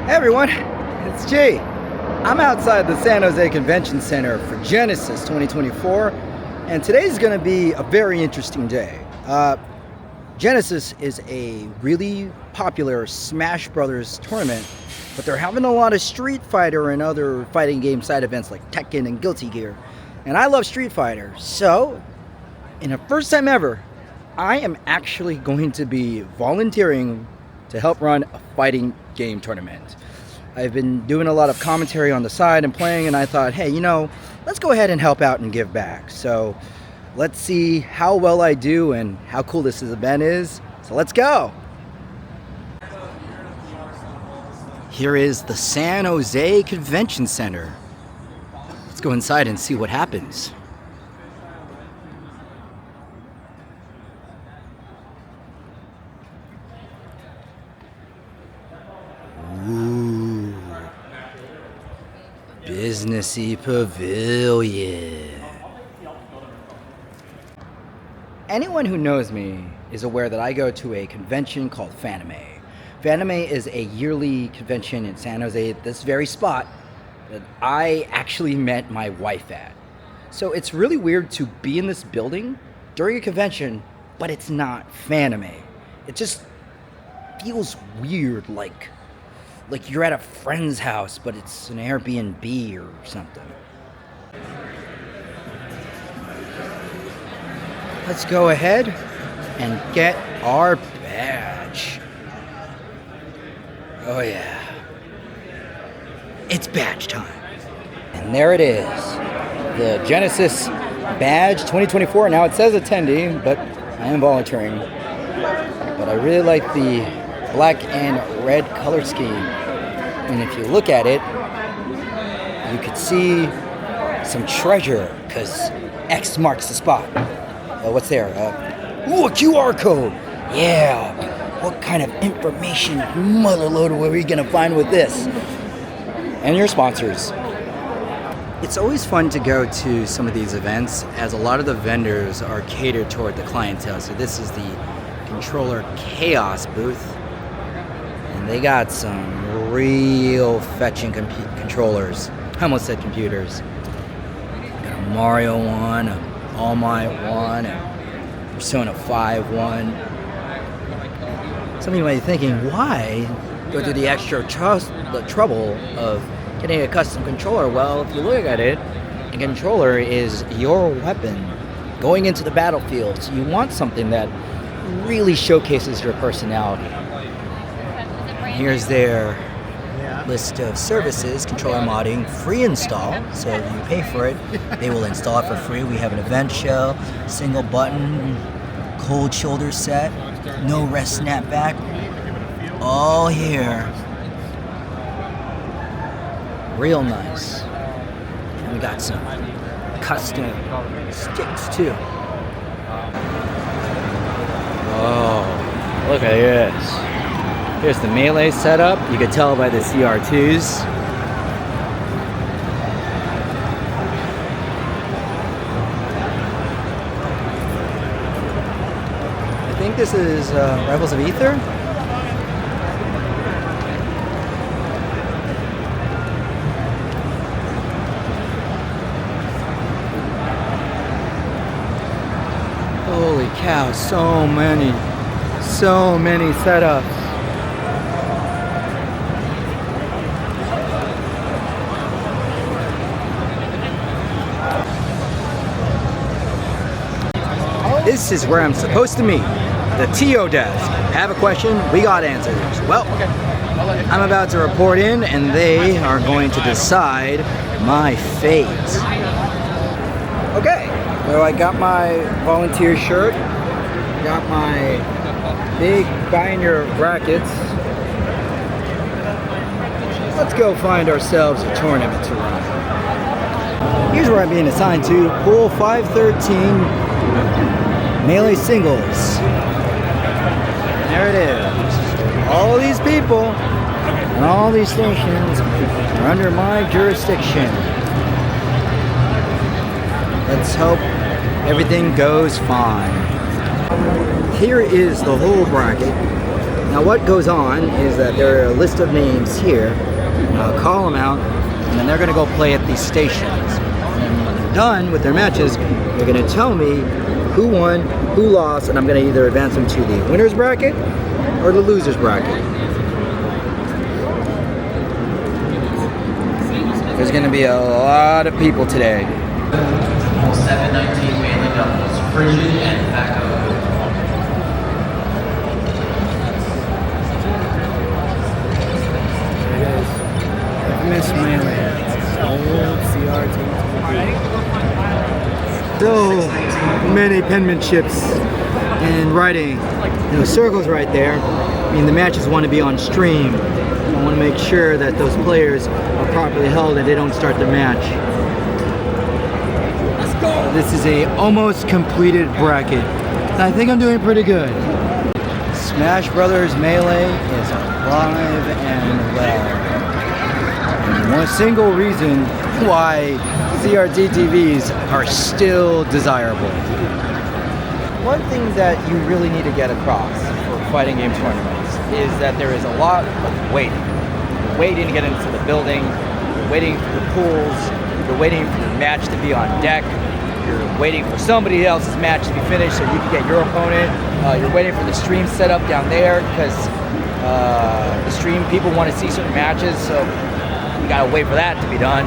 Hey everyone, it's G. I'm outside the San Jose Convention Center for Genesis 2024, and today's going to be a very interesting day. Genesis is a really popular Smash Brothers tournament, but they're having a lot of Street Fighter and other fighting game side events like Tekken and Guilty Gear. And I love Street Fighter, so in the first time ever, I am actually going to be volunteering to help run a fighting game tournament. I've been doing a lot of commentary on the side and playing, and I thought, hey, let's go ahead and help out and give back. So let's see how well I do and how cool this event is. So let's go. Here is the San Jose Convention Center. Let's go inside and see what happens. Ooh, businessy pavilion. Anyone who knows me is aware that I go to a convention called Fanime. Fanime is a yearly convention in San Jose, at this very spot that I actually met my wife at. So it's really weird to be in this building during a convention, but it's not Fanime. It just feels weird, like you're at a friend's house, but it's an Airbnb or something. Let's go ahead and get our badge. Oh yeah. It's badge time. And there it is. The Genesis badge 2024. Now it says attendee, but I am volunteering. But I really like the black and red color scheme. And if you look at it, you could see some treasure, because X marks the spot. What's there? Ooh, a QR code. Yeah. What kind of information, motherloader, are we going to find with this? And your sponsors. It's always fun to go to some of these events, as a lot of the vendors are catered toward the clientele. So this is the Controller Chaos booth. And they got some real fetching controllers. I almost said computers. Got a Mario one, a All Might one, and Persona 5 one. Some of you might be thinking, why go through the extra the trouble of getting a custom controller? Well, if you look at it, a controller is your weapon going into the battlefield. So you want something that really showcases your personality. Here's their list of services: controller modding, free install. So if you pay for it, they will install it for free. We have an event shell, single button, cold shoulder set, no rest snapback, all here. Real nice. And we got some custom sticks too. Oh, look at this. Here's the melee setup. You can tell by the CR2s. I think this is Rivals of Ether. Holy cow, so many setups. This is where I'm supposed to meet, the TO desk. Have a question, we got answers. Well, I'm about to report in, and they are going to decide my fate. Okay, so I got my volunteer shirt, got my big binder of brackets. Let's go find ourselves a tournament to run. Here's where I'm being assigned to, Pool 513. Melee singles. There it is. All these people and all these stations are under my jurisdiction. Let's hope everything goes fine. Here is the whole bracket. Now what goes on is that there are a list of names here, and I'll call them out, and then they're going to go play at these stations. And when they're done with their matches, they're going to tell me who won, who lost, and I'm going to either advance them to the winner's bracket or the loser's bracket. There's going to be a lot of people today. 719 mainly doubles, frigid and Paco. Miss Melee. Old CRT. So many penmanships and writing. You know, circles right there. I mean, the matches want to be on stream. I want to make sure that those players are properly held and they don't start the match. Let's go. This is a almost completed bracket. I think I'm doing pretty good. Smash Brothers Melee is alive and well. One single reason why CRT TVs are still desirable. One thing that you really need to get across for fighting game tournaments is that there is a lot of waiting. You're waiting to get into the building, you're waiting for the pools, you're waiting for your match to be on deck, you're waiting for somebody else's match to be finished so you can get your opponent, you're waiting for the stream set up down there because the stream people want to see certain matches, so you gotta wait for that to be done.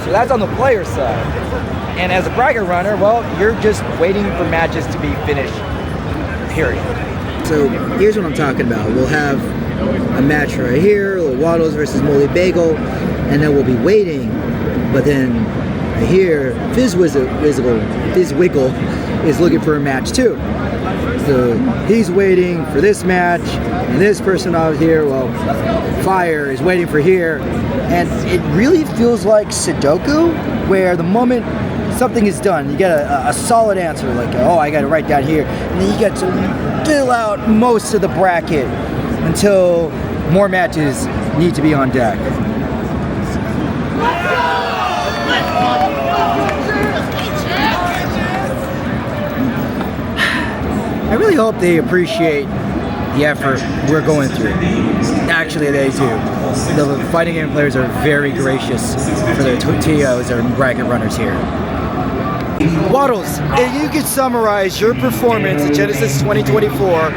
So that's on the player side. And as a bracket runner, well, you're just waiting for matches to be finished, period. So here's what I'm talking about. We'll have a match right here, Waddles versus Moldy Bagel, and then we'll be waiting. But then right here, Fizzwiggle is looking for a match too. So he's waiting for this match, and this person out here, well, Fire is waiting for here, and it really feels like Sudoku, where the moment something is done, you get a solid answer, like, oh, I got it right down here, and then you get to fill out most of the bracket until more matches need to be on deck. I really hope they appreciate the effort we're going through. Actually, they do. The fighting game players are very gracious for their TOs or bracket runners here. Waddles, if you could summarize your performance at Genesis 2024,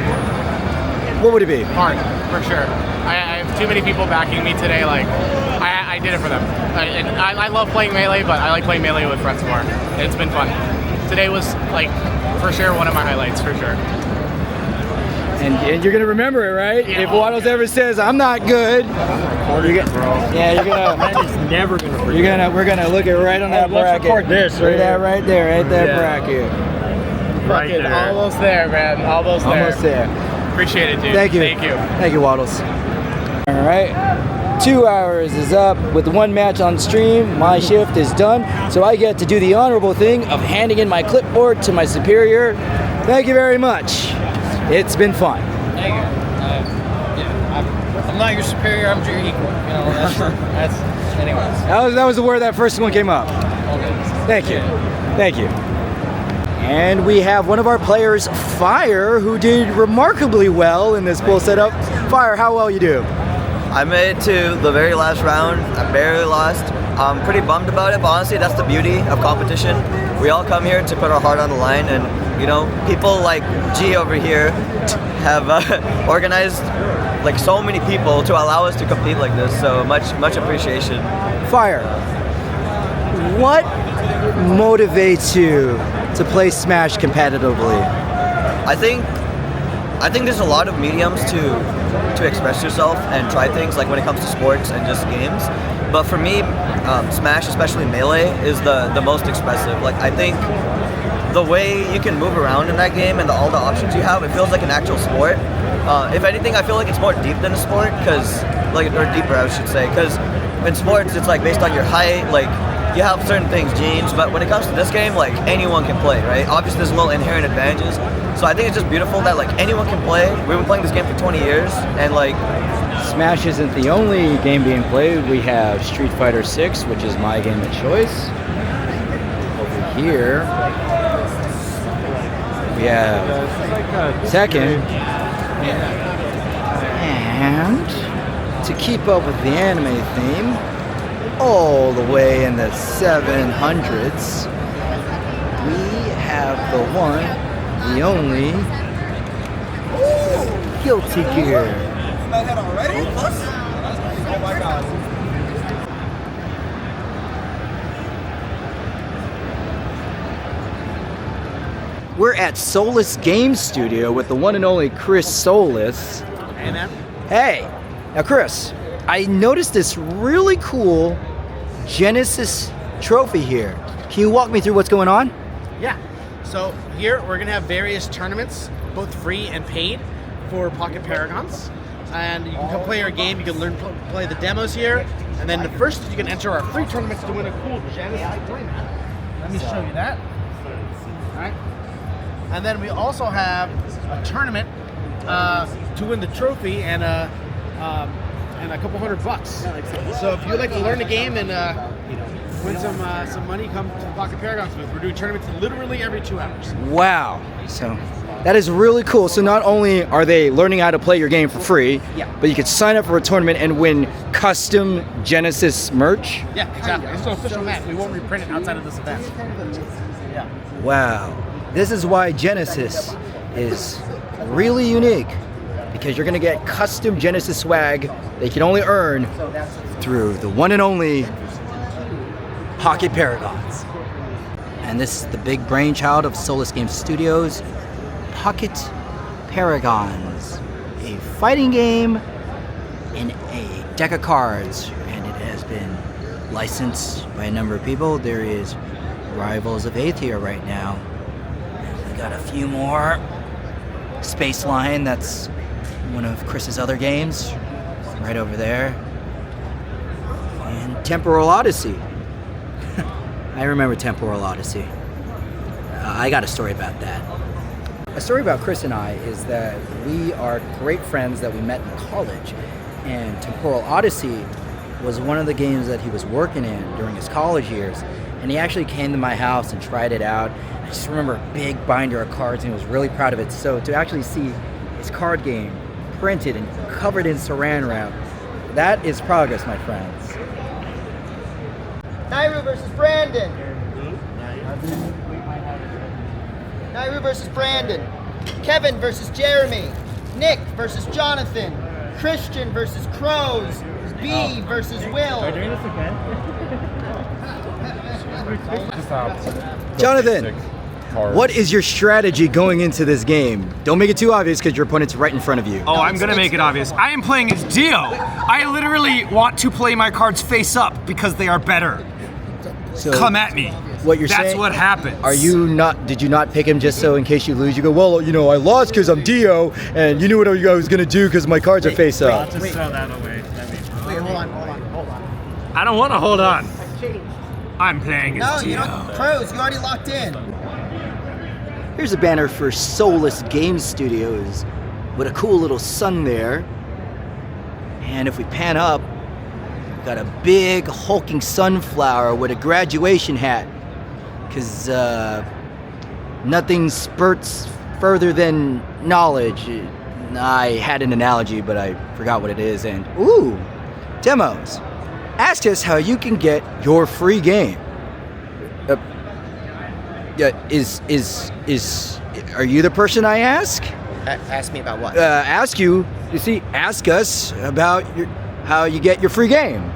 what would it be? Hard, for sure. I have too many people backing me today. Like, I did it for them. I love playing Melee, but I like playing Melee with friends more. It's been fun. Today was, like, for sure one of my highlights, for sure. And you're gonna remember it, right? Yeah. If Waddles ever says I'm not good, you're never gonna forget. We're gonna look at right on that bracket. Let's record this right there, right there, bracket. Right there. Almost there, man. Almost there. Appreciate it, dude. Thank you. Thank you, Waddles. All right. 2 hours is up with one match on stream. My shift is done, so I get to do the honorable thing of handing in my clipboard to my superior. Thank you very much. It's been fun. Thank you. I'm not your superior. I'm your equal. You know, that's anyways. That was the word that first one came up. Okay. Thank you. And we have one of our players, Fire, who did remarkably well in this pool setup. Fire, how well you do? I made it to the very last round. I barely lost. I'm pretty bummed about it, but honestly, that's the beauty of competition. We all come here to put our heart on the line, and you know, people like G over here have organized like so many people to allow us to compete like this. So much appreciation. Fire, what motivates you to play Smash competitively? I think there's a lot of mediums to express yourself and try things, like when it comes to sports and just games. But for me, Smash, especially Melee, is the most expressive. Like, I think the way you can move around in that game and all the options you have, it feels like an actual sport. If anything, I feel like it's more deep than a sport, or deeper, I should say, because in sports, it's like based on your height, like you have certain things, genes, but when it comes to this game, like anyone can play, right? Obviously, there's little inherent advantages. So I think it's just beautiful that like anyone can play. We've been playing this game for 20 years, and like Smash isn't the only game being played. We have Street Fighter 6, which is my game of choice. Over here, we have Tekken, And to keep up with the anime theme, all the way in the 700s, we have the one, the only, Guilty Gear. We're at Solis Game Studio with the one and only Chris Solis. Hey, man. Hey, now Chris, I noticed this really cool Genesis trophy here. Can you walk me through what's going on? Yeah. So here we're gonna have various tournaments, both free and paid, for Pocket Paragons. And you can come play our game. You can learn to play the demos here. And then the first is you can enter our free tournaments to win a cool Genesis playmat. Let me show you that. All right. And then we also have a tournament to win the trophy and a couple $100. So if you'd like to learn the game and win some money, come to the Pocket Paragons booth. We're doing tournaments literally every 2 hours. Wow. So that is really cool. So not only are they learning how to play your game for free, but you could sign up for a tournament and win custom Genesis merch. Yeah, exactly. It's an official mat. We won't reprint it outside of this event. Yeah. Wow. This is why Genesis is really unique, because you're going to get custom Genesis swag that you can only earn through the one and only Pocket Paragons. And this is the big brainchild of Solis Game Studios, Pocket Paragons, a fighting game in a deck of cards, and it has been licensed by a number of people. There is Rivals of 8th here right now. And we got a few more. Space Line, that's one of Chris's other games, right over there. And Temporal Odyssey. I remember Temporal Odyssey. I got a story about that. A story about Chris and I is that we are great friends that we met in college, and Temporal Odyssey was one of the games that he was working in during his college years, and he actually came to my house and tried it out. I just remember a big binder of cards, and he was really proud of it. So to actually see his card game printed and covered in saran wrap, that is progress, my friends. Nairu versus Brandon. Nairu versus Brandon. Kevin versus Jeremy. Nick versus Jonathan. Christian versus Crows. B versus Will. Are we doing this again? Jonathan, what is your strategy going into this game? Don't make it too obvious because your opponent's right in front of you. Oh, I'm gonna make it obvious. I am playing as Dio. I literally want to play my cards face up because they are better. So come at me. What you're That's saying? what happens. Are you not? Did you not pick him just so in case you lose, you go, well, you know, I lost because I'm Dio, and you knew what I was gonna do because my cards are face up. Just throw that away. Wait, hold on. I don't want to hold on. I'm playing No, as you Dio. don't. Crows, you already locked in. Here's a banner for Solis Game Studios with a cool little sun there. And if we pan up, we've got a big hulking sunflower with a graduation hat. Because nothing spurts further than knowledge. I had an analogy, but I forgot what it is. And, ooh, demos. Ask us how you can get your free game. Are you the person I ask? Ask me about what? Ask us about how you get your free game.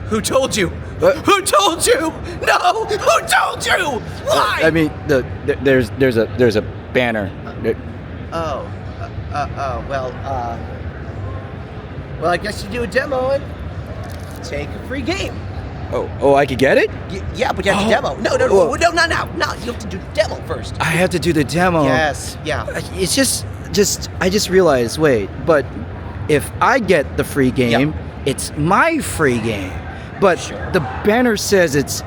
Who told you? Who told you? No! Who told you? Why? I mean, there's a banner. Well, I guess you do a demo and take a free game. Oh, I could get it? Yeah, but you have to demo. No, Whoa. no, you have to do the demo first. I have to do the demo. Yes, yeah. It's just I just realized, wait, but if I get the free game, it's my free game. But the banner says it's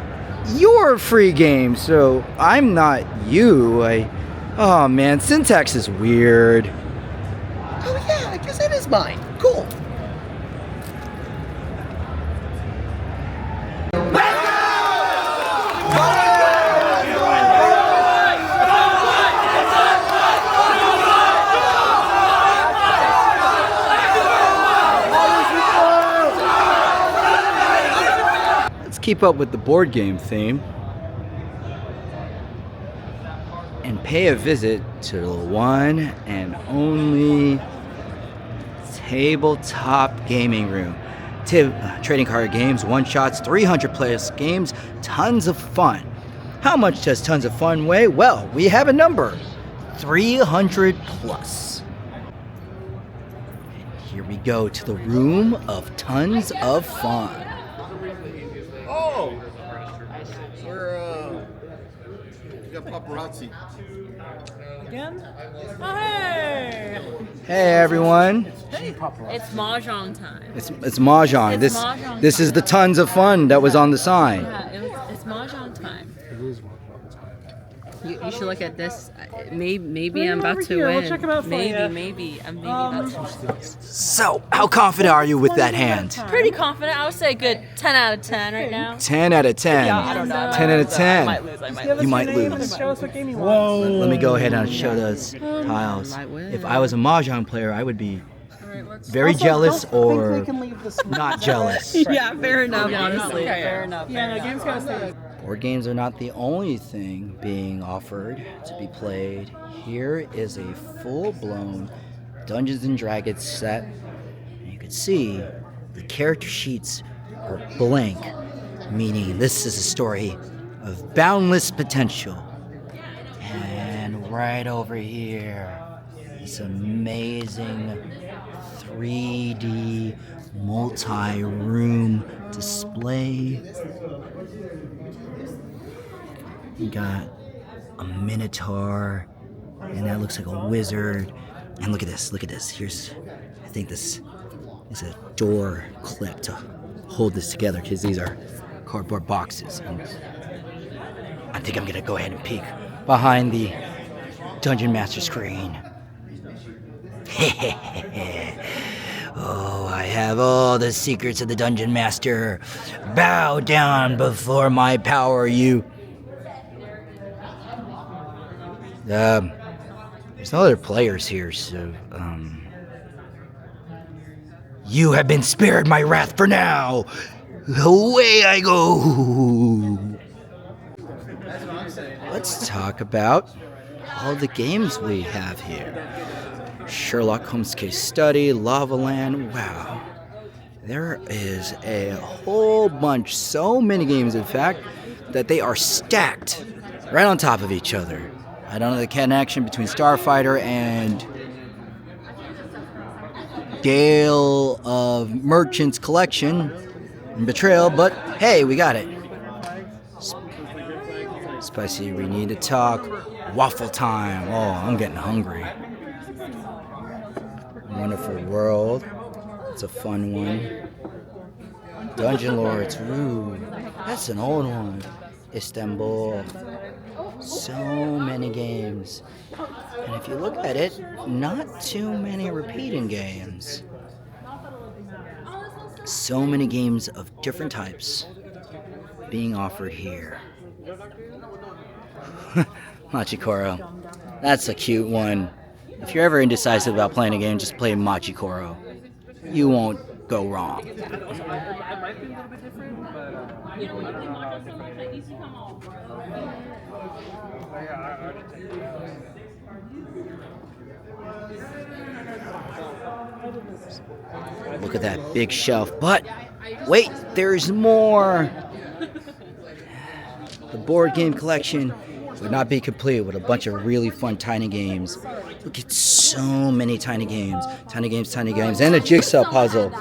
your free game, so I'm not you. Oh man, syntax is weird. Oh yeah, I guess it is mine. Cool. keep up with the board game theme and pay a visit to the one and only tabletop gaming room. Trading card games, one-shots, 300 plus games, tons of fun. How much does tons of fun weigh? Well, we have a number, 300 plus. And here we go to the room of tons of fun. Oh! We got paparazzi. Again? Oh, hey! Hey everyone, It's mahjong time. it's mahjong. It's mahjong This is time. the tons of fun that was on the sign. Yeah, it's mahjong time. You should look at this. Maybe I'm about to here. win. We'll check 'em out for you. Maybe about to. So, how confident are you with that hand? Pretty confident. I would say good 10 out of 10 right now. 10 out of 10. I don't know. 10 out of 10. I might lose. You might lose. Show us what game you want. Let me go ahead and show those tiles. Might win. If I was a mahjong player, I would be very jealous or not jealous. Yeah, fair enough. Honestly, fair enough. Yeah, no, game's gotta stay. Board games are not the only thing being offered to be played. Here is a full-blown Dungeons and Dragons set. And you can see the character sheets are blank, meaning this is a story of boundless potential. And right over here, this amazing 3D multi-room display. You got a minotaur, and that looks like a wizard. And look at this, I think this is a door clip to hold this together, because these are cardboard boxes. And I think I'm gonna go ahead and peek behind the Dungeon Master screen. Oh, I have all the secrets of the Dungeon Master. Bow down before my power, you. There's no other players here, so, you have been spared my wrath for now. Away I go. Let's talk about all the games we have here. Sherlock Holmes Case Study, Lava Land, wow. There is a whole bunch, so many games in fact, that they are stacked right on top of each other. I don't know the connection between Starfighter and Gale of Merchants Collection and Betrayal, but hey, we got it. Spicy, we need to talk. Waffle time. Oh, I'm getting hungry. Wonderful World. It's a fun one. Dungeon Lords. Ooh, that's an old one. Istanbul. So many games. And if you look at it, not too many repeating games. So many games of different types being offered here. Machikoro. That's a cute one. If you're ever indecisive about playing a game, just play Machikoro. You won't go wrong. Look at that big shelf. But wait, there's more. The board game collection would not be complete with a bunch of really fun tiny games. Look at so many tiny games, and a jigsaw puzzle.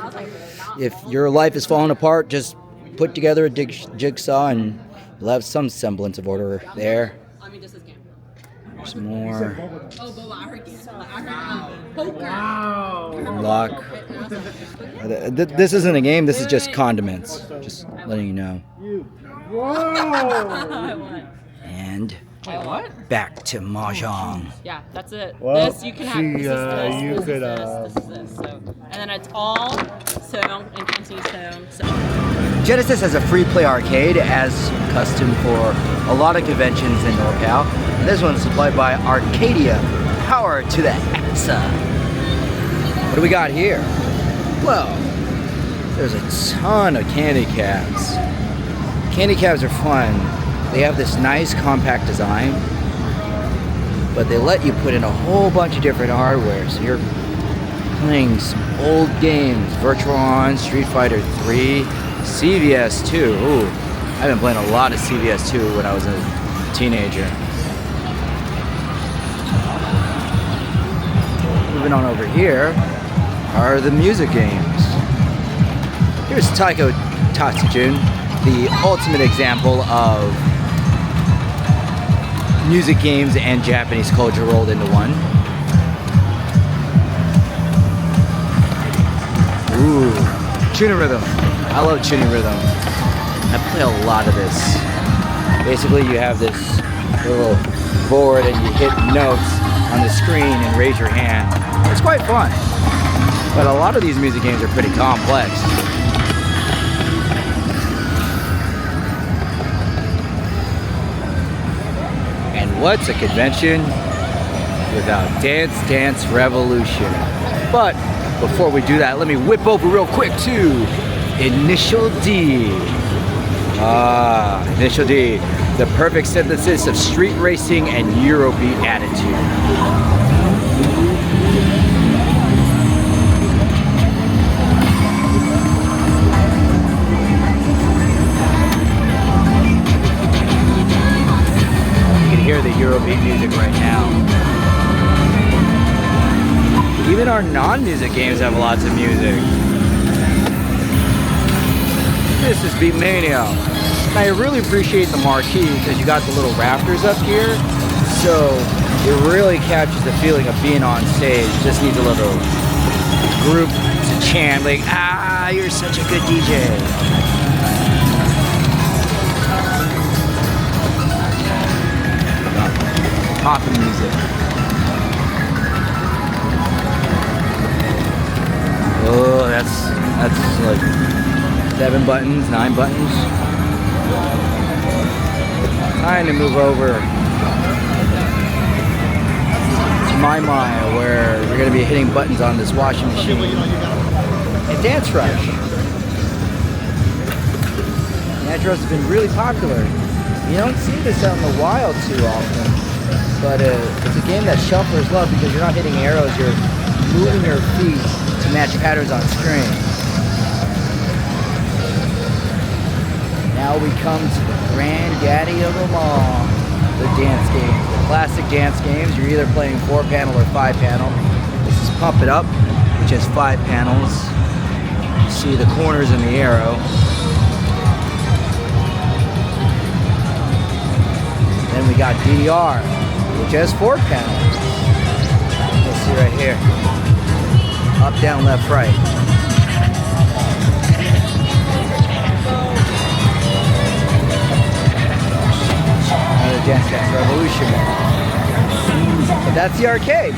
If your life is falling apart, just put together a jigsaw and you'll have some semblance of order there. There's more. Luck. This isn't a game, this is just condiments. Just letting you know. And back to Mahjong. Yeah, that's it. This you can have. This is this. So, and then it's all sewn and continues sewn. So. Genesis has a free play arcade as custom for a lot of conventions in NorCal. And this one's supplied by Arcadia. Power to the Hexa. What do we got here? Well, there's a ton of candy caps. Candy cabs are fun. They have this nice compact design, but they let you put in a whole bunch of different hardware. So you're playing some old games, Virtual On, Street Fighter 3, CVS 2. Ooh, I've been playing a lot of CVS 2 when I was a teenager. Moving on over here are the music games. Here's Taiko Tatsujin, the ultimate example of music games and Japanese culture rolled into one. Ooh, tuning rhythm. I love tuning rhythm. I play a lot of this. Basically, you have this little board and you hit notes on the screen and raise your hand. It's quite fun. But a lot of these music games are pretty complex. And what's a convention without Dance Dance Revolution? But before we do that, let me whip over real quick to Initial D. Initial D, the perfect synthesis of street racing and Eurobeat attitude. You can hear the Eurobeat music right now. Even our non-music games have lots of music. This is Beatmania. I really appreciate the marquee because you got the little rafters up here, so it really captures the feeling of being on stage. Just needs a little group to chant like, ah, you're such a good DJ. Poppin' music. Oh, that's like 7 buttons, 9 buttons. Time to move over to my mile, where we're going to be hitting buttons on this washing machine. And Dance Rush. Dance Rush has been really popular. You don't see this out in the wild too often, but it's a game that shufflers love because you're not hitting arrows, you're moving your feet to match patterns on screen. Now we come to the granddaddy of them all, the dance games. The classic dance games, you're either playing 4-panel or 5-panel. This is Pump It Up, which has 5 panels. You see the corners in the arrow. Then we got DDR, which has 4 panels. You'll see right here. Up, down, left, right. Dance Dance Revolution. But that's the arcade.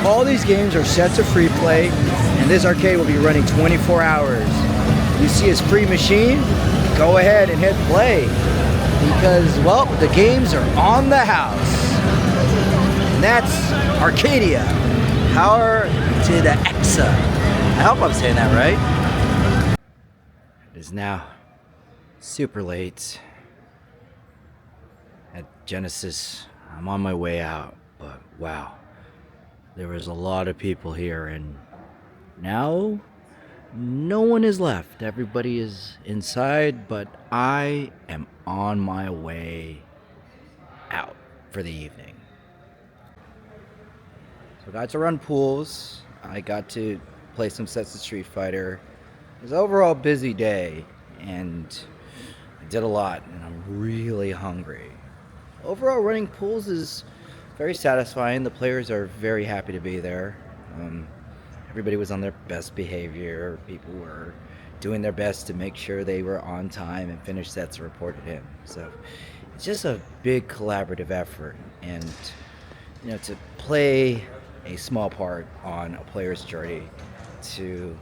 All these games are set to free play, and this arcade will be running 24 hours. You see his free machine? Go ahead and hit play, because, well, the games are on the house. And that's Arcadia. Power to the Exa. I hope I'm saying that right. It is now super late at Genesis. I'm on my way out, but wow, there was a lot of people here, and now no one is left. Everybody is inside, but I am on my way out for the evening. So I got to run pools. I got to play some sets of Street Fighter. It was an overall busy day, and I did a lot, and I'm really hungry. Overall, running pools is very satisfying. The players are very happy to be there. Everybody was on their best behavior. People were doing their best to make sure they were on time and finish sets reported in. So it's just a big collaborative effort, and to play a small part on a player's journey to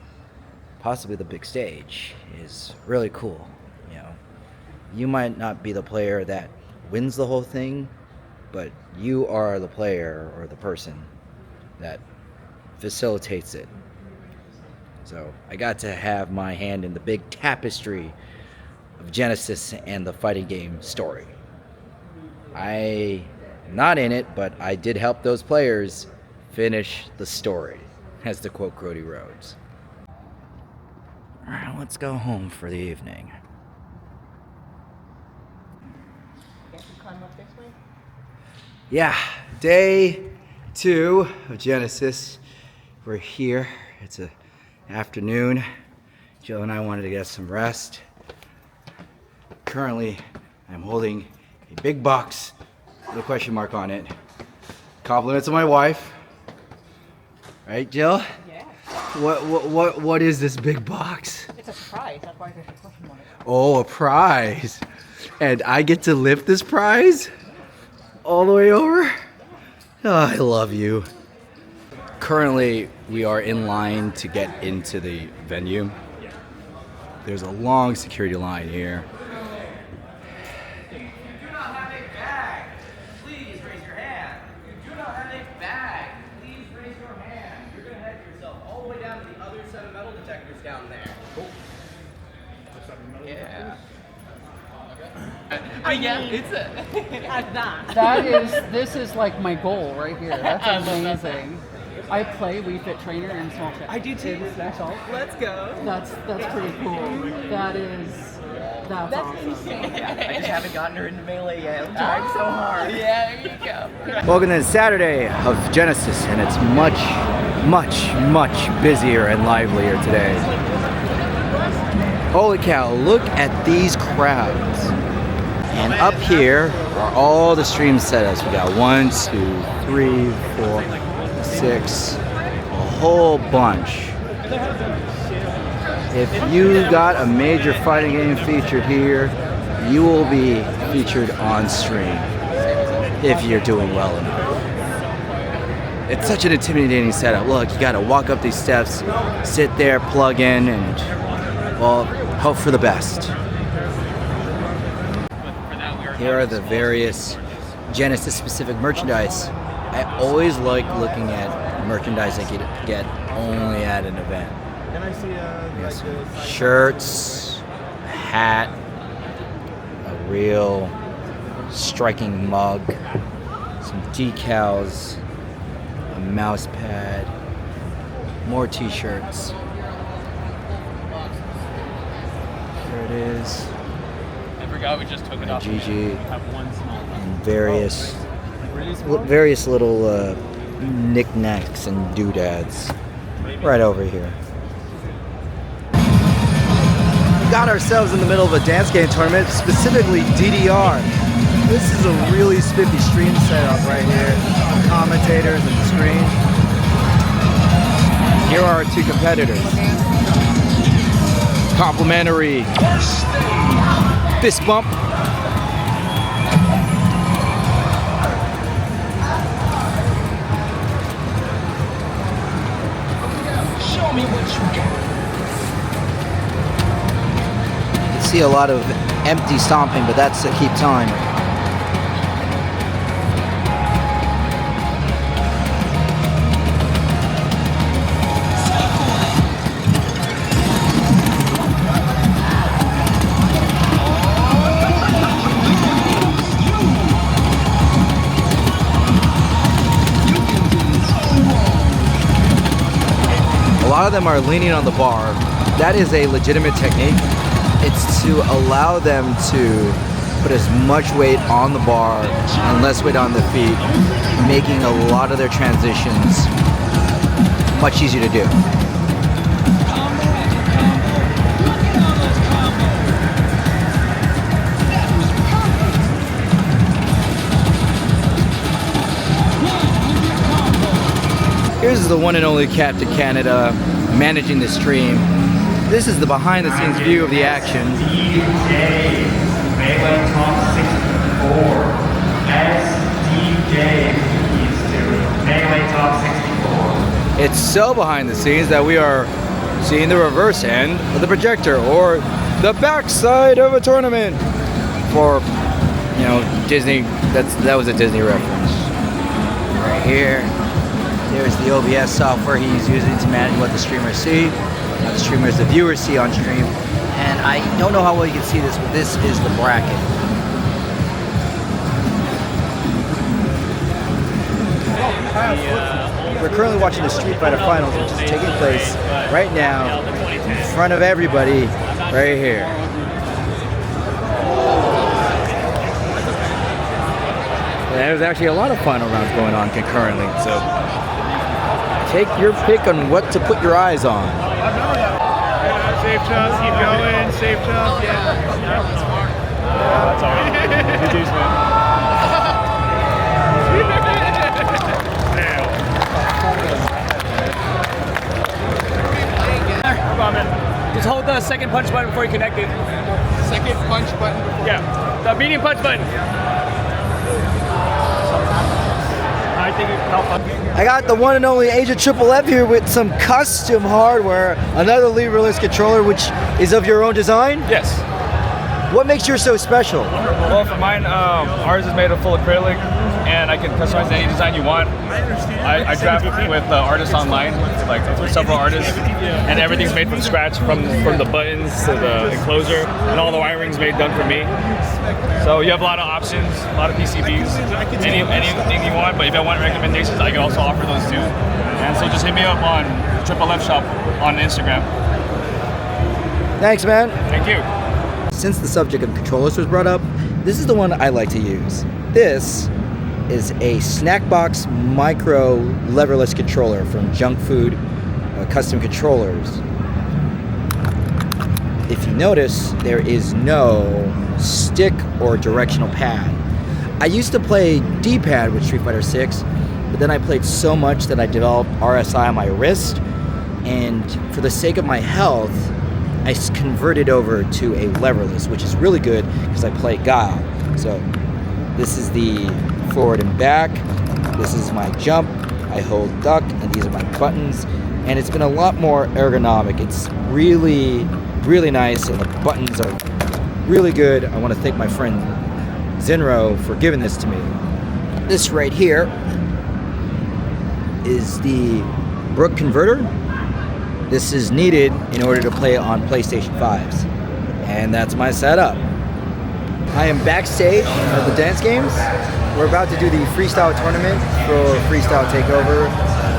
possibly the big stage is really cool. You might not be the player that wins the whole thing, but you are the player or the person that facilitates it. So I got to have my hand in the big tapestry of Genesis and the fighting game story. I'm not in it, but I did help those players finish the story, as to quote Grody Rhodes. All right, let's go home for the evening. Yeah, day 2 of Genesis. We're here. It's an afternoon. Jill and I wanted to get some rest. Currently, I'm holding a big box with a question mark on it. Compliments of my wife. Right, Jill? Yeah. What is this big box? It's a prize. That's why there's a question mark. Oh, a prize. And I get to lift this prize all the way over? Oh, I love you. Currently, we are in line to get into the venue. There's a long security line here. If you do not have a bag, please raise your hand. If you do not have a bag, please raise your hand. You're going to head yourself all the way down to the other set of metal detectors down there. Yeah. This is like my goal right here. That's amazing. I play Wii Fit Trainer and Small Fit. I do too. Let's go. That's pretty cool. That's awesome. I just haven't gotten her into Melee yet. I'm trying so hard. Yeah, there you go. Welcome to the Saturday of Genesis, and it's much, much, much busier and livelier today. Holy cow, look at these crowds. And up here are all the stream setups. We got 1, 2, 3, 4, 6, a whole bunch. If you got a major fighting game featured here, you will be featured on stream if you're doing well enough. It's such an intimidating setup. Look, you gotta walk up these steps, sit there, plug in, and, well, hope for the best. Here are the various Genesis-specific merchandise. I always like looking at merchandise I could get only at an event. Can I see Some shirts, a hat, a real striking mug, some decals, a mouse pad, more t-shirts. There it is. I forgot we just took it off. GG. Have one small one. And various little knickknacks and doodads right over here. We got ourselves in the middle of a dance game tournament, specifically DDR. This is a really spiffy stream setup right here. Commentators and the screen. Here are our 2 competitors. Complimentary fist bump. Show me what you got. You see a lot of empty stomping, but that's to keep time. A lot of them are leaning on the bar. That is a legitimate technique. It's to allow them to put as much weight on the bar and less weight on the feet, making a lot of their transitions much easier to do. Here's the one and only Captain Canada managing the stream. This is the behind-the-scenes view of the action. DJ Melee Top 64 as DJ he's doing Melee Top 64. It's so behind the scenes that we are seeing the reverse end of the projector, or the backside of a tournament. For, you know, Disney, that was a Disney reference. Right here, there's the OBS software he's using to manage what the streamers see, what the viewers see on stream, And I don't know how well you can see this, but this is the bracket. We're currently watching the Street Fighter Finals, which is taking place right now in front of everybody right here. There's actually a lot of final rounds going on concurrently, so take your pick on what to put your eyes on. Safe jumps, keep going, safe jumps, yeah. That's all right. Good juice, man. Just hold the second punch button before you connect it. Second punch button. Yeah, the medium punch button. I think it helped. I got the one and only Agent Triple F here with some custom hardware, another leverless controller, which is of your own design. Yes. What makes yours so special? Well, for mine, ours is made of full acrylic, and I can customize any design you want. I draft with artists online, like several artists, and everything's made from scratch, from the buttons to the enclosure, and all the wiring's done for me. So you have a lot of options, a lot of PCBs, anything you want. But if you want recommendations, I can also offer those too. And so just hit me up on Triple F Shop on Instagram. Thanks, man. Thank you. Since the subject of controllers was brought up, this is the one I like to use. This is a Snackbox Micro leverless controller from Junk Food Custom Controllers. If you notice, there is no stick or directional pad. I used to play D-pad with Street Fighter 6, but then I played so much that I developed RSI on my wrist, and for the sake of my health, I converted over to a leverless, which is really good because I play Guile. So this is the forward and back. This is my jump. I hold duck, and these are my buttons. And it's been a lot more ergonomic. It's really, really nice, and the buttons are really good. I want to thank my friend Zinro for giving this to me. This right here is the Brook converter. This is needed in order to play on PlayStation 5s. And that's my setup. I am backstage at the dance games. We're about to do the freestyle tournament for Freestyle Takeover.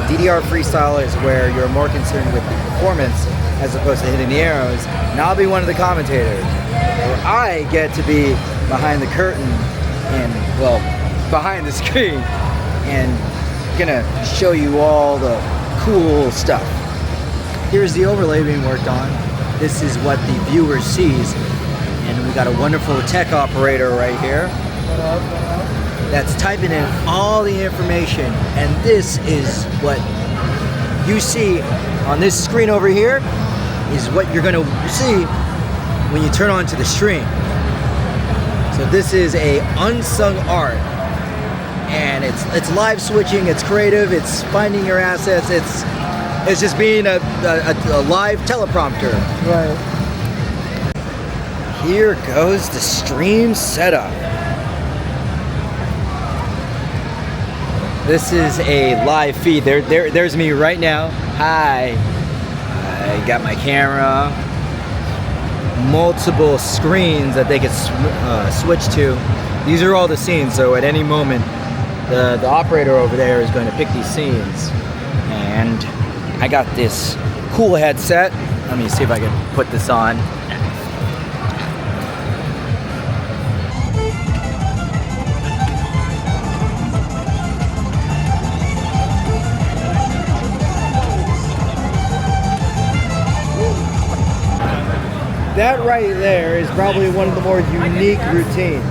DDR Freestyle is where you're more concerned with the performance as opposed to hitting the arrows. And I'll be one of the commentators, where I get to be behind the curtain and, well, behind the screen, and gonna show you all the cool stuff. Here's the overlay being worked on. This is what the viewer sees. And we got a wonderful tech operator right here that's typing in all the information. And this is what you see on this screen over here is what you're gonna see when you turn on to the stream. So this is a unsung art. And it's live switching, it's creative, it's finding your assets, it's just being a live teleprompter. Right. Here goes the stream setup. This is a live feed. There's me right now. Hi. I got my camera. Multiple screens that they could switch to. These are all the scenes, so at any moment, the operator over there is going to pick these scenes. And I got this cool headset. Let me see if I can put this on. That right there is probably one of the more unique routines.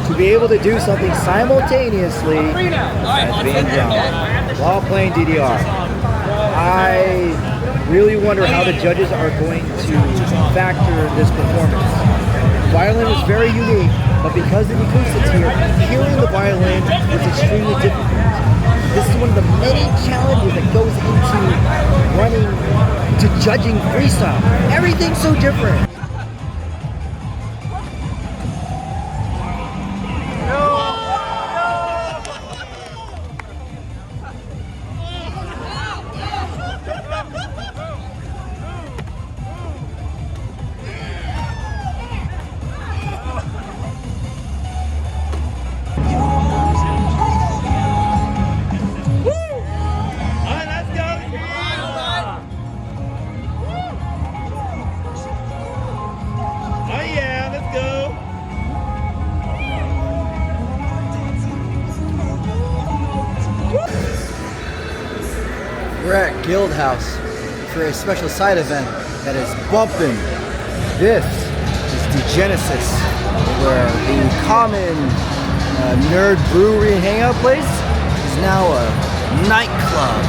To be able to do something simultaneously as being jumped while playing DDR. I really wonder how the judges are going to factor this performance. The violin was very unique, but because of the acoustics here, hearing the violin was extremely difficult. This is one of the many challenges that goes into running to judging freestyle. Everything's so different. build house for a special side event that is bumping. This is the Genesis, where the common nerd brewery and hangout place is now a nightclub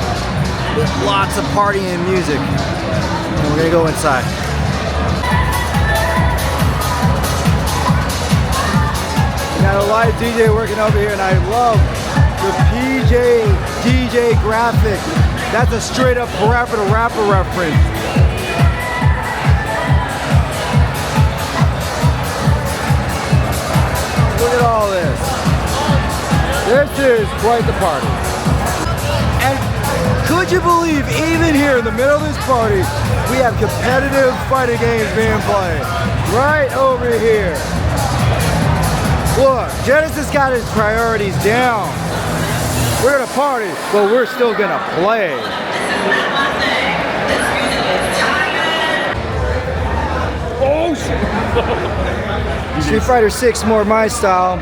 with lots of partying and music. And we're gonna go inside. We got a live DJ working over here, and I love the PJ DJ graphic. That's a straight up Parappa the Rapper reference. Look at all this. This is quite the party. And could you believe, even here in the middle of this party, we have competitive fighting games being played right over here. Look, Genesis got his priorities down. We're gonna party, but we're still gonna play. Oh shit! Street Fighter 6, more my style.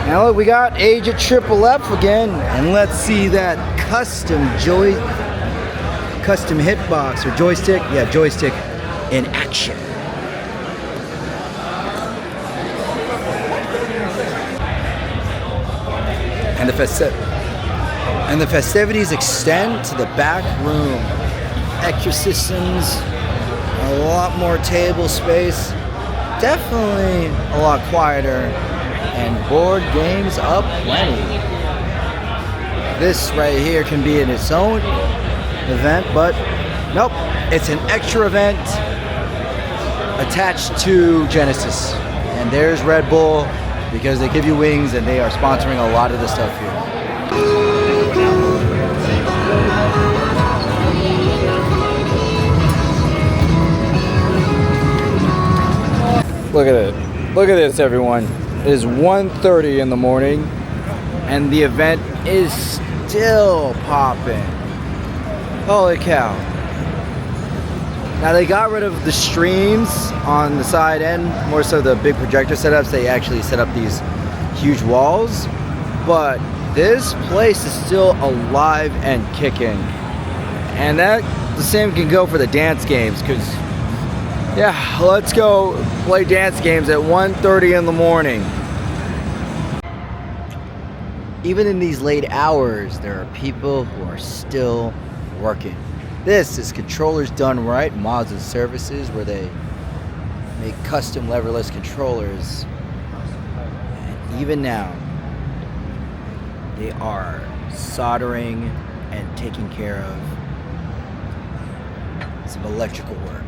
Now look, we got Age at Triple F again, and let's see that custom hitbox or joystick. Yeah, joystick in action. And the festivities extend to the back room. Extra systems, a lot more table space, definitely a lot quieter, and board games up plenty. This right here can be in its own event, but nope, it's an extra event attached to Genesis. And there's Red Bull, because they give you wings and they are sponsoring a lot of the stuff here. Look at it. Look at this, everyone. It is 1:30 in the morning and the event is still popping. Holy cow. Now they got rid of the streams on the side end, more so the big projector setups. They actually set up these huge walls, but this place is still alive and kicking. And that the same can go for the dance games, because yeah, let's go play dance games at 1:30 in the morning. Even in these late hours, there are people who are still working. This is Controllers Done Right, Mazda Services, where they make custom leverless controllers. And even now, they are soldering and taking care of some electrical work.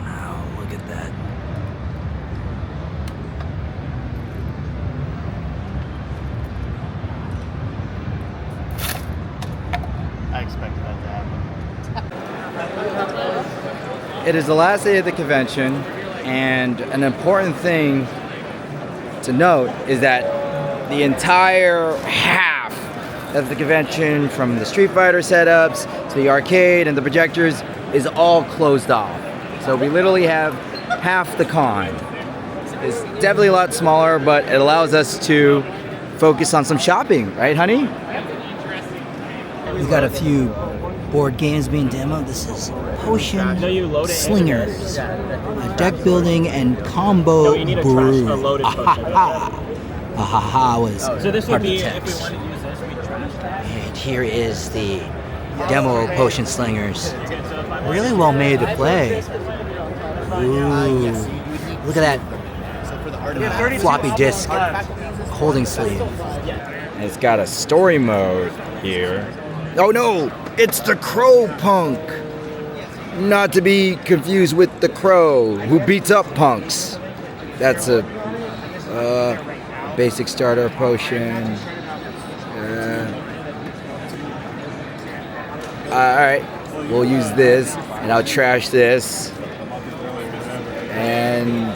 Wow, look at that. I expected that to happen. It is the last day of the convention, and an important thing to note is that the entire half of the convention, from the Street Fighter setups to the arcade and the projectors, is all closed off. So we literally have half the con. It's definitely a lot smaller, but it allows us to focus on some shopping, right, honey? We got a few board games being demoed. This is Potion Slingers, a deck building and combo brew. Was So this part would of be, the if we text. wanted to use this, we'd trash that. And here is the demo Potion Slingers. Really well made to play. Ooh, look at that floppy disk holding sleeve. And it's got a story mode here. Oh no, it's the Crow Punk. Not to be confused with the Crow, who beats up punks. That's a basic starter potion. Alright, we'll use this, and I'll trash this. And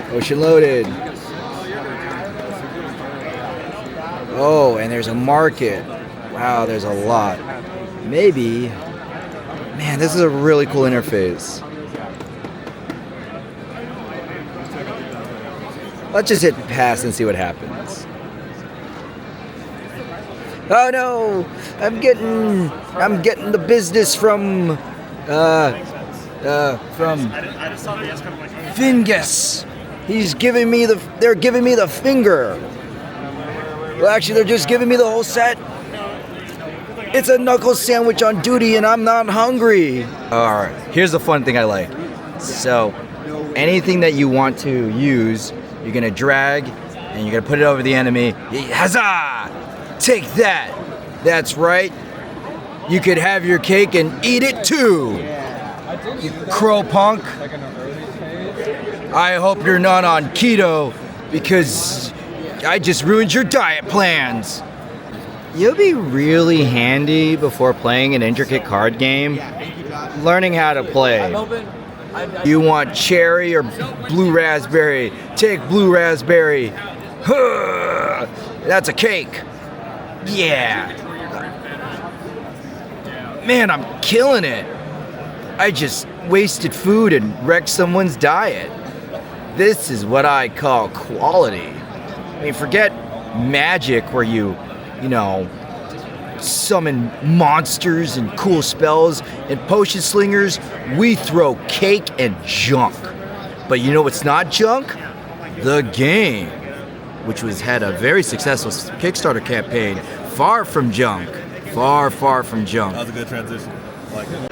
potion loaded. Oh, and there's a market. Wow, there's a lot. Maybe, man, this is a really cool interface. Let's just hit pass and see what happens. Oh no! I'm getting the business from Fingus. They're giving me the finger. Well, actually, they're just giving me the whole set. It's a knuckle sandwich on duty, and I'm not hungry. All right, here's the fun thing I like. So, anything that you want to use, you're gonna drag, and you're gonna put it over the enemy. Huzzah! Take that. That's right. You could have your cake and eat it too. You crow punk. I hope you're not on keto because I just ruined your diet plans. You'll be really handy before playing an intricate card game, learning how to play. You want cherry or blue raspberry? Take blue raspberry. That's a cake. Yeah. Man, I'm killing it. I just wasted food and wrecked someone's diet. This is what I call quality. I mean, forget magic where you summon monsters and cool spells. In Potion Slingers, we throw cake and junk. But you know what's not junk? The game, which had a very successful Kickstarter campaign. Far from junk. Far, far from junk. That was a good transition. I like it.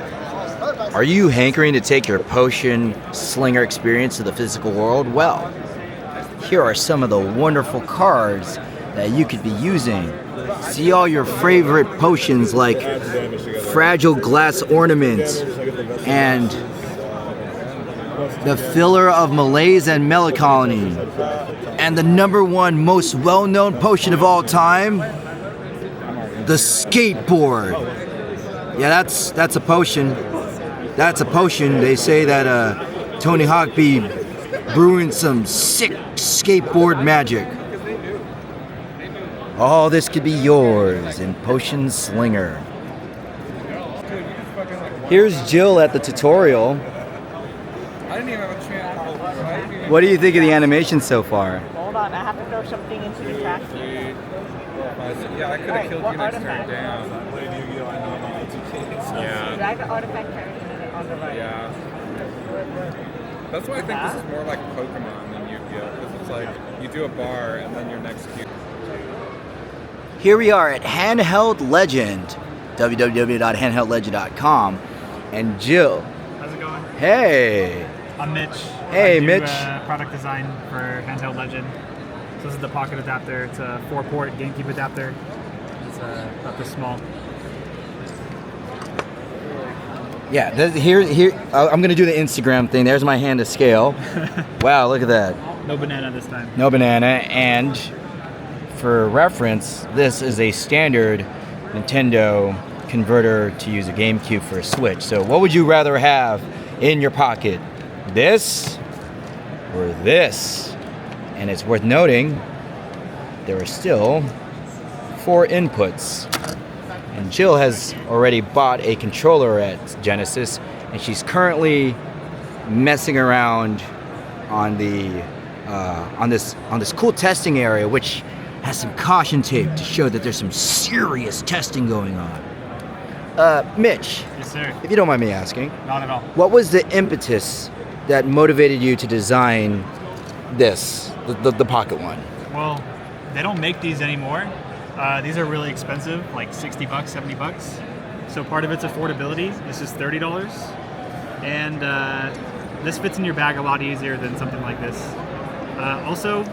Are you hankering to take your Potion Slinger experience to the physical world? Well, here are some of the wonderful cards that you could be using. See all your favorite potions like Fragile Glass Ornament and the Filler of Malaise and Melancholy, and the #1 most well-known potion of all time, the Skateboard. Yeah, that's a potion. That's a potion. They say that Tony Hawk be brewing some sick skateboard magic. All this could be yours in Potion Slinger. Here's Jill at the tutorial. I didn't even have a chance. What do you think of the animation so far? Hold on, I have to throw something into the trash. Yeah, I could have killed you next turn down. Yeah. Drag the artifact carrier on the right. Yeah. That's why I think this is more like Pokemon than Yu-Gi-Oh! Because it's like, you do a bar and then your next cue. Here we are at Handheld Legend, www.handheldlegend.com, and Jill. How's it going? Hey. I'm Mitch. Hey, I do, Mitch. Product design for Handheld Legend. So this is the pocket adapter. It's a 4-port GameCube adapter. It's about this small. Yeah, here. I'm gonna do the Instagram thing. There's my hand to scale. Wow, look at that. No banana this time. No banana, and for reference, this is a standard Nintendo converter to use a GameCube for a Switch. So what would you rather have in your pocket? This or this? And it's worth noting, there are still 4 inputs. And Jill has already bought a controller at Genesis, and she's currently messing around on this cool testing area, which has some caution tape to show that there's some serious testing going on. Mitch. Yes, sir. If you don't mind me asking. Not at all. What was the impetus that motivated you to design this, the pocket one? Well, they don't make these anymore. These are really expensive, like $60, $70. So part of it's affordability. This is $30. And this fits in your bag a lot easier than something like this. Also,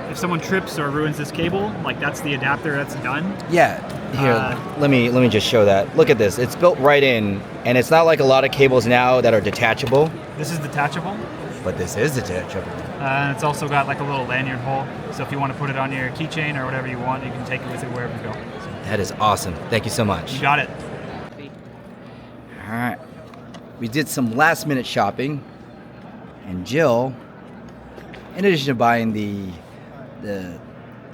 if someone trips or ruins this cable, like that's the adapter, that's done. Yeah, here, let me just show that. Look at this, it's built right in, and it's not like a lot of cables now that are detachable. This is detachable. But this is detachable. It's also got like a little lanyard hole, so if you want to put it on your keychain or whatever you want, you can take it with you wherever you go. That is awesome, thank you so much. You got it. All right, we did some last minute shopping, and Jill, in addition to buying the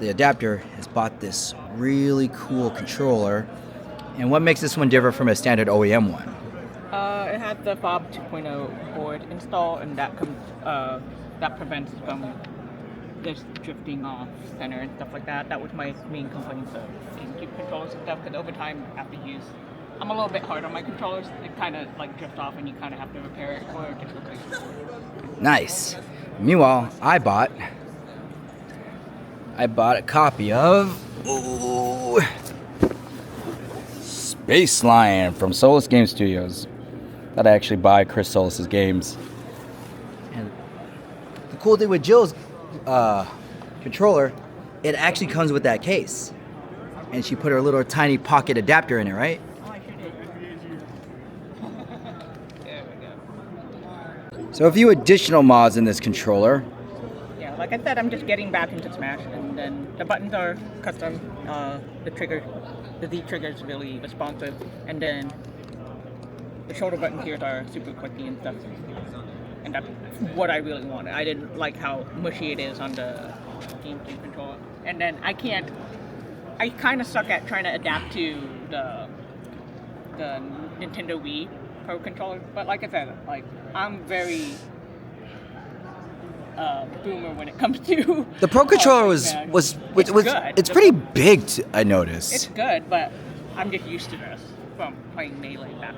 adapter, has bought this really cool controller. And what makes this one different from a standard OEM one? It has the Fob 2.0 board installed, and that prevents from just drifting off center and stuff like that. That was my main complaint of GameCube controllers and stuff, because over time, after use, I'm a little bit hard on my controllers. It kind of like drifts off and you kind of have to repair it or just replace it. Nice. Meanwhile, I bought a copy of Space Lion from Solis Game Studios. That I actually buy Chris Solis' games. And the cool thing with Jill's controller, it actually comes with that case. And she put her little tiny pocket adapter in it, right? So a few additional mods in this controller. Yeah, like I said, I'm just getting back into Smash, and then the buttons are custom. The Z trigger is really responsive, and then the shoulder buttons here are super clicky and stuff. And that's what I really wanted. I didn't like how mushy it is on the GameCube controller. And then I kind of suck at trying to adapt to the Nintendo Wii Pro controller. But like I said, like I'm very boomer when it comes to The Pro controller was good. it's pretty big. I noticed. It's good, but I'm just used to this from playing Melee back.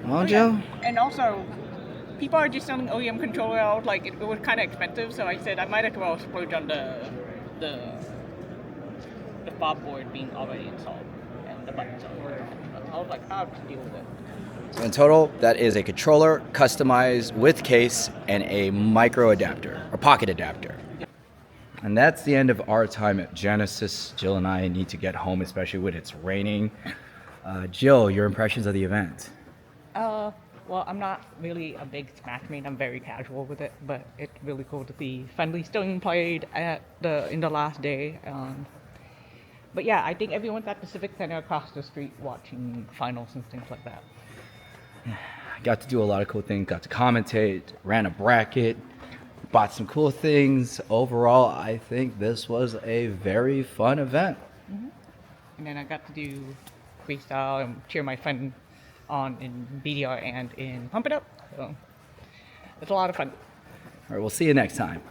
Well, Joe. And also, people are just selling OEM controller out. Like it was kind of expensive, so I said I might as well splurge on the fob board being already installed and the buttons already. I was like, I'll just deal with it. So in total, that is a controller customized with case and a micro adapter or pocket adapter. And that's the end of our time at Genesis. Jill and I need to get home, especially when it's raining. Jill, your impressions of the event? Well, I'm not really a big Smash main. I'm very casual with it, but it's really cool to see Friendly still being played in the last day. But yeah, I think everyone's at the Civic Center across the street watching finals and things like that. Got to do a lot of cool things. Got to commentate, ran a bracket, bought some cool things. Overall, I think this was a very fun event. Mm-hmm. And then I got to do freestyle and cheer my friend on in DDR and in Pump It Up. So it's a lot of fun. All right, we'll see you next time.